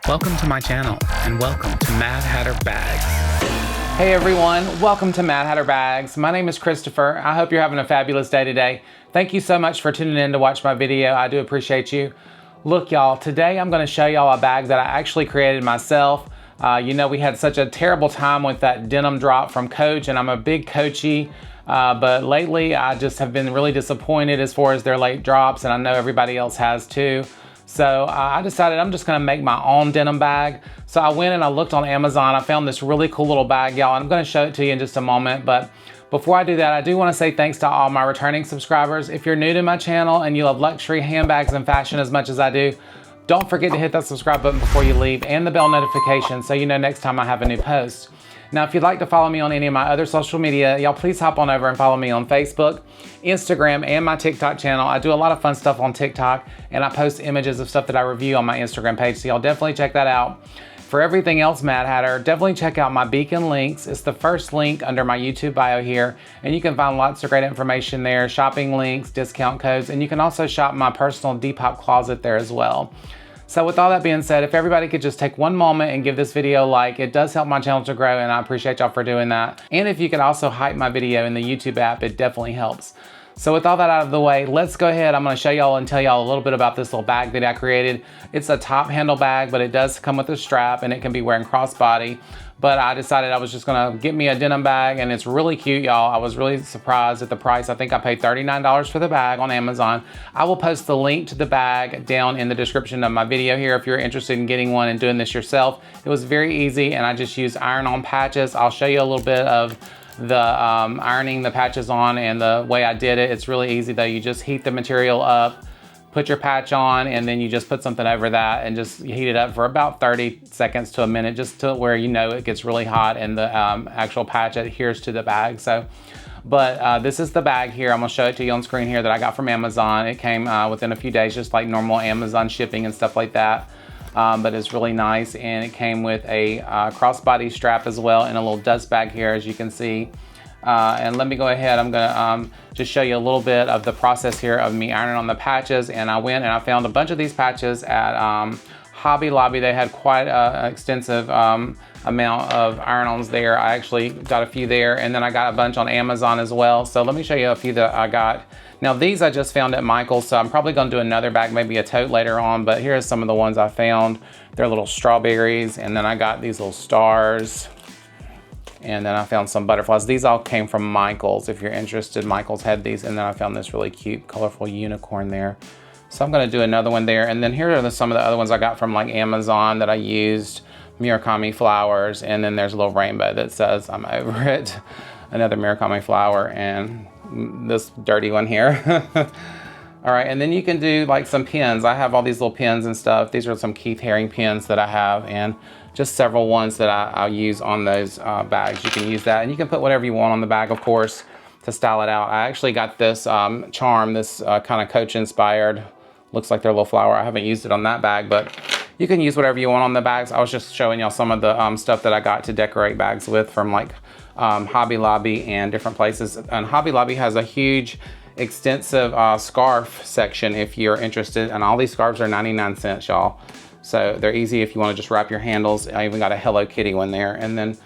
Welcome to my channel, and welcome to Mad Hatter Bags. Hey everyone, welcome to Mad Hatter Bags. My name is Christopher. I hope you're having a fabulous day today. Thank you so much for tuning in to watch my video. I do appreciate you. Look y'all, today I'm going to show y'all a bag that I actually created myself. You know, we had such a terrible time with that denim drop from Coach, and I'm a big Coachy. But lately I just have been really disappointed as far as their late drops, and I know everybody else has too. So I decided I'm just gonna make my own denim bag. So I went and I looked on Amazon. I found this really cool little bag, y'all. I'm gonna show it to you in just a moment. But before I do that, I do wanna say thanks to all my returning subscribers. If you're new to my channel and you love luxury, handbags, and fashion as much as I do, don't forget to hit that subscribe button before you leave and the bell notification so you know next time I have a new post. Now, if you'd like to follow me on any of my other social media, y'all please hop on over and follow me on Facebook, Instagram, and my TikTok channel. I do a lot of fun stuff on TikTok, and I post images of stuff that I review on my Instagram page, so y'all definitely check that out. For everything else Mad Hatter, definitely check out my beacon links. It's the first link under my YouTube bio here, and you can find lots of great information there, shopping links, discount codes, and you can also shop my personal Depop closet there as well. So with all that being said, if everybody could just take one moment and give this video a like, it does help my channel to grow, and I appreciate y'all for doing that. And if you could also hype my video in the YouTube app, it definitely helps. So with all that out of the way, let's go ahead. I'm gonna show y'all and tell y'all a little bit about this little bag that I created. It's a top handle bag, but it does come with a strap and it can be wearing crossbody. But I decided I was just gonna get me a denim bag, and it's really cute, y'all. I was really surprised at the price. I think I paid $39 for the bag on Amazon. I will post the link to the bag down in the description of my video here if you're interested in getting one and doing this yourself. It was very easy, and I just used iron-on patches. I'll show you a little bit of the ironing the patches on and the way I did it. It's really easy though. You just heat the material up, put your patch on, and then you just put something over that and just heat it up for about 30 seconds to a minute, just to where you know it gets really hot and the actual patch adheres to the bag. So, but this is the bag here. I'm gonna show it to you on screen here that I got from Amazon. It came within a few days, just like normal Amazon shipping and stuff like that. But it's really nice, and it came with a crossbody strap as well and a little dust bag here, as you can see. And let me go ahead, I'm gonna just show you a little bit of the process here of me ironing on the patches. And I went and I found a bunch of these patches at Hobby Lobby. They had quite an extensive amount of iron-ons there. I actually got a few there, and then I got a bunch on Amazon as well. So let me show you a few that I got. Now these I just found at Michael's, so I'm probably gonna do another bag, maybe a tote later on, but here's some of the ones I found. They're little strawberries, and then I got these little stars, and then I found some butterflies. These all came from Michael's. If you're interested, Michael's had these, and then I found this really cute, colorful unicorn there. So I'm gonna do another one there, and then here are some of the other ones I got from like Amazon that I used. Murakami flowers, and then there's a little rainbow that says I'm over it. Another Murakami flower, and this dirty one here. All right, and then you can do like some pins. I have all these little pins and stuff. These are some Keith Haring pins that I have, and just several ones that I'll use on those bags. You can use that, and you can put whatever you want on the bag, of course, to style it out. I actually got this charm, this kind of Coach inspired. Looks like their little flower. I haven't used it on that bag, but you can use whatever you want on the bags. I was just showing y'all some of the stuff that I got to decorate bags with from like Hobby Lobby and different places. And Hobby Lobby has a huge, extensive scarf section if you're interested. And all these scarves are 99 cents, y'all. So they're easy if you want to just wrap your handles. I even got a Hello Kitty one there. And then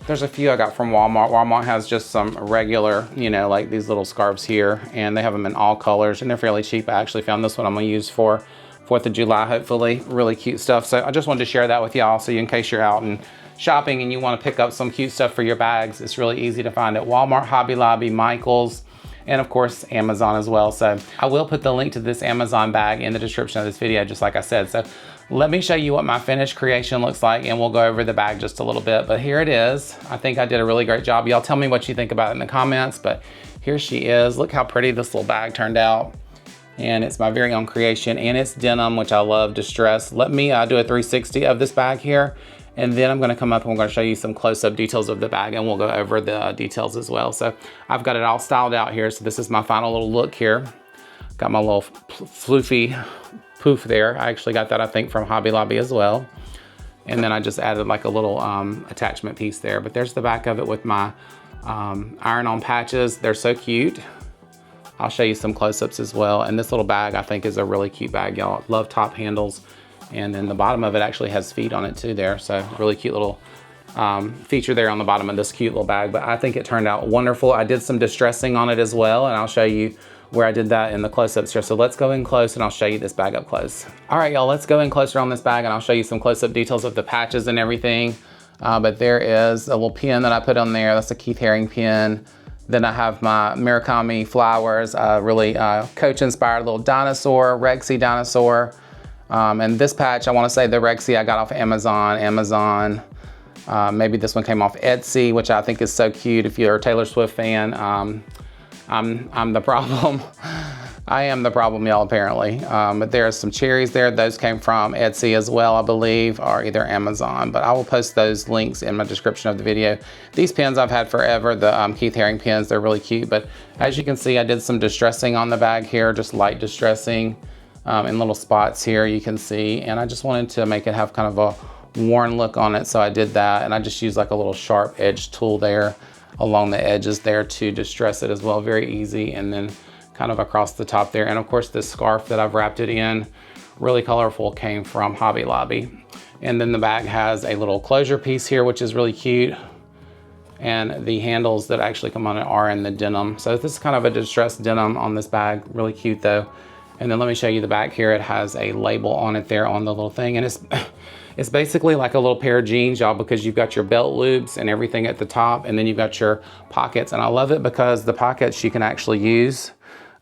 there's a few I got from Walmart. Walmart has just some regular, you know, like these little scarves here. And they have them in all colors, and they're fairly cheap. I actually found this one I'm going to use for 4th of July, hopefully. Really cute stuff. So I just wanted to share that with y'all, so in case you're out and shopping and you want to pick up some cute stuff for your bags, it's really easy to find at Walmart, Hobby Lobby, Michael's, and of course Amazon as well. So I will put the link to this Amazon bag in the description of this video, just like I said. So let me show you what my finished creation looks like, and we'll go over the bag just a little bit. But here it is. I think I did a really great job. Y'all tell me what you think about it in the comments, but here she is. Look how pretty this little bag turned out. And it's my very own creation, and it's denim, which I love, distressed. Let me do a 360 of this bag here, and then I'm gonna come up and I'm gonna show you some close-up details of the bag, and we'll go over the details as well. So I've got it all styled out here. So this is my final little look here. Got my little floofy poof there. I actually got that, I think, from Hobby Lobby as well. And then I just added like a little attachment piece there. But there's the back of it with my iron-on patches. They're so cute. I'll show you some close-ups as well. And this little bag, I think, is a really cute bag, y'all. Love top handles. And then the bottom of it actually has feet on it too there. So really cute little feature there on the bottom of this cute little bag. But I think it turned out wonderful. I did some distressing on it as well, and I'll show you where I did that in the close-ups here. So let's go in close and I'll show you this bag up close. All right, y'all, let's go in closer on this bag and I'll show you some close-up details of the patches and everything. But there is a little pin that I put on there. That's a Keith Haring pin. Then I have my Murakami flowers, really Coach-inspired little dinosaur, Rexy dinosaur. And this patch, I want to say the Rexy I got off Amazon. Maybe this one came off Etsy, which I think is so cute. If you're a Taylor Swift fan, I'm the problem. I am the problem, y'all, apparently. But there are some cherries there. Those came from Etsy as well, I believe, or either Amazon. But I will post those links in my description of the video. These pins I've had forever, the Keith Haring pins, they're really cute. But as you can see, I did some distressing on the bag here, just light distressing in little spots here, you can see. And I just wanted to make it have kind of a worn look on it, so I did that. And I just used like a little sharp edge tool there along the edges there to distress it as well, very easy. And then kind of across the top there. And of course this scarf that I've wrapped it in, really colorful, came from Hobby Lobby. And then the bag has a little closure piece here, which is really cute. And the handles that actually come on it are in the denim. So this is kind of a distressed denim on this bag, really cute though. And then let me show you the back here. It has a label on it there on the little thing. And it's basically like a little pair of jeans, y'all, because you've got your belt loops and everything at the top, and then you've got your pockets. And I love it because the pockets you can actually use.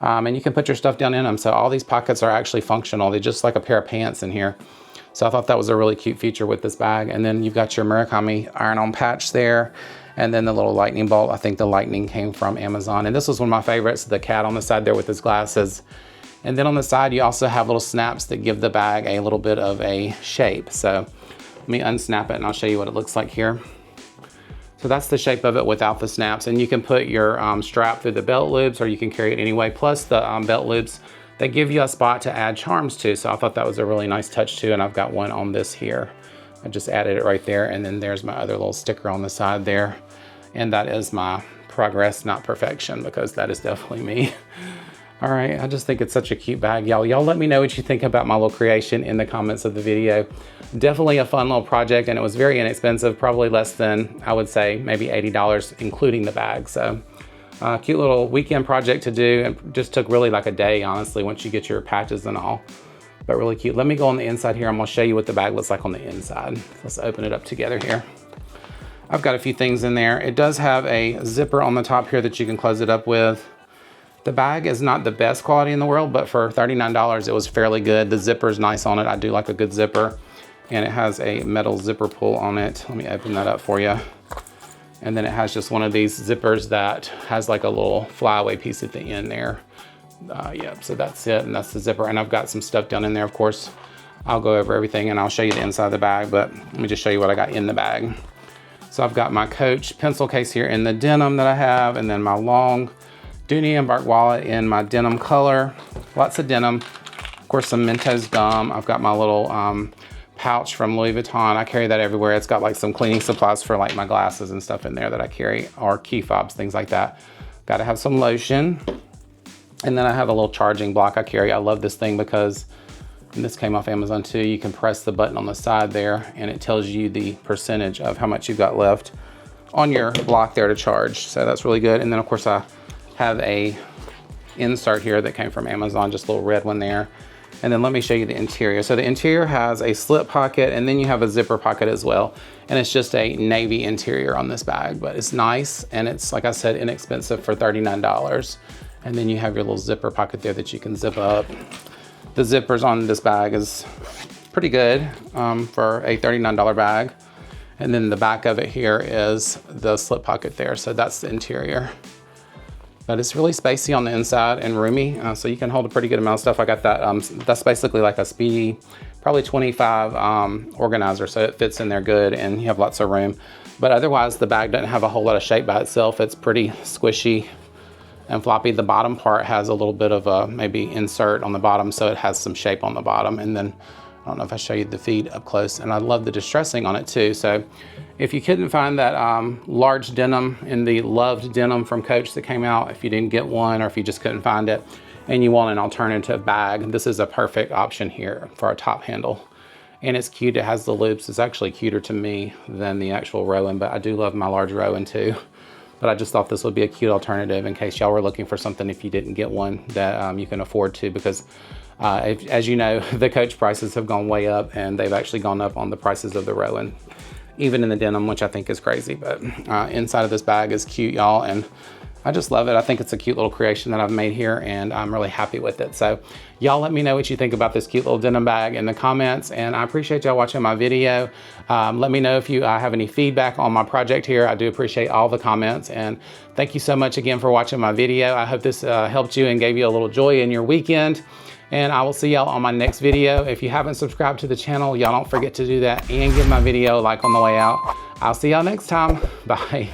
And you can put your stuff down in them. So all these pockets are actually functional. They're just like a pair of pants in here. So I thought that was a really cute feature with this bag. And then you've got your Murakami iron-on patch there. And then the little lightning bolt. I think the lightning came from Amazon. And this was one of my favorites, the cat on the side there with his glasses. And then on the side, you also have little snaps that give the bag a little bit of a shape. So let me unsnap it and I'll show you what it looks like here. So that's the shape of it without the snaps. And you can put your strap through the belt loops, or you can carry it anyway. Plus the belt loops, they give you a spot to add charms to. So I thought that was a really nice touch too. And I've got one on this here. I just added it right there. And then there's my other little sticker on the side there. And that is my progress, not perfection, because that is definitely me. All right, I just think it's such a cute bag, y'all. Y'all let me know what you think about my little creation in the comments of the video. Definitely a fun little project, and it was very inexpensive, probably less than, I would say, maybe $80, including the bag. So cute little weekend project to do. It just took really like a day, honestly, once you get your patches and all, but really cute. Let me go on the inside here. I'm gonna show you what the bag looks like on the inside. Let's open it up together here. I've got a few things in there. It does have a zipper on the top here that you can close it up with. The bag is not the best quality in the world, but for $39, it was fairly good. The zipper is nice on it. I do like a good zipper. And it has a metal zipper pull on it. Let me open that up for you. And then it has just one of these zippers that has like a little flyaway piece at the end there. Yeah, so that's it, and that's the zipper. And I've got some stuff down in there, of course. I'll go over everything and I'll show you the inside of the bag, but let me just show you what I got in the bag. So I've got my Coach pencil case here in the denim that I have, and then my long Dooney and Bark wallet in my denim color. Lots of denim. Of course, some Mentos gum. I've got my little pouch from Louis Vuitton. I carry that everywhere. It's got like some cleaning supplies for like my glasses and stuff in there that I carry, or key fobs, things like that. Got to have some lotion. And then I have a little charging block I carry. I love this thing because, and this came off Amazon too, you can press the button on the side there and it tells you the percentage of how much you've got left on your block there to charge. So that's really good. And then of course I have a insert here that came from Amazon, just a little red one there. And then let me show you the interior. So the interior has a slip pocket, and then you have a zipper pocket as well. And it's just a navy interior on this bag, but it's nice. And it's, like I said, inexpensive for $39. And then you have your little zipper pocket there that you can zip up. The zippers on this bag is pretty good for a $39 bag. And then the back of it here is the slip pocket there. So that's the interior. But it's really spacey on the inside and roomy, so you can hold a pretty good amount of stuff. I got that, that's basically like a Speedy, probably 25 organizer, so it fits in there good and you have lots of room. But otherwise, the bag doesn't have a whole lot of shape by itself. It's pretty squishy and floppy. The bottom part has a little bit of a maybe insert on the bottom, so it has some shape on the bottom. And then, I don't know if I show you the feet up close, and I love the distressing on it too. So if you couldn't find that large denim in the loved denim from Coach that came out, if you didn't get one, or if you just couldn't find it and you want an alternative bag, this is a perfect option here for a top handle. and it's cute. It has the loops. It's actually cuter to me than the actual Rowan, but I do love my large Rowan too. But I just thought this would be a cute alternative in case y'all were looking for something if you didn't get one that you can afford to, because as you know, the Coach prices have gone way up, and they've actually gone up on the prices of the Rowan, even in the denim, which I think is crazy. But inside of this bag is cute, y'all, and I just love it. I think it's a cute little creation that I've made here, and I'm really happy with it. So y'all let me know what you think about this cute little denim bag in the comments, and I appreciate y'all watching my video. Let me know if you have any feedback on my project here. I do appreciate all the comments, and thank you so much again for watching my video. I hope this helped you and gave you a little joy in your weekend, and I will see y'all on my next video. If you haven't subscribed to the channel, y'all don't forget to do that and give my video a like on the way out. I'll see y'all next time. Bye.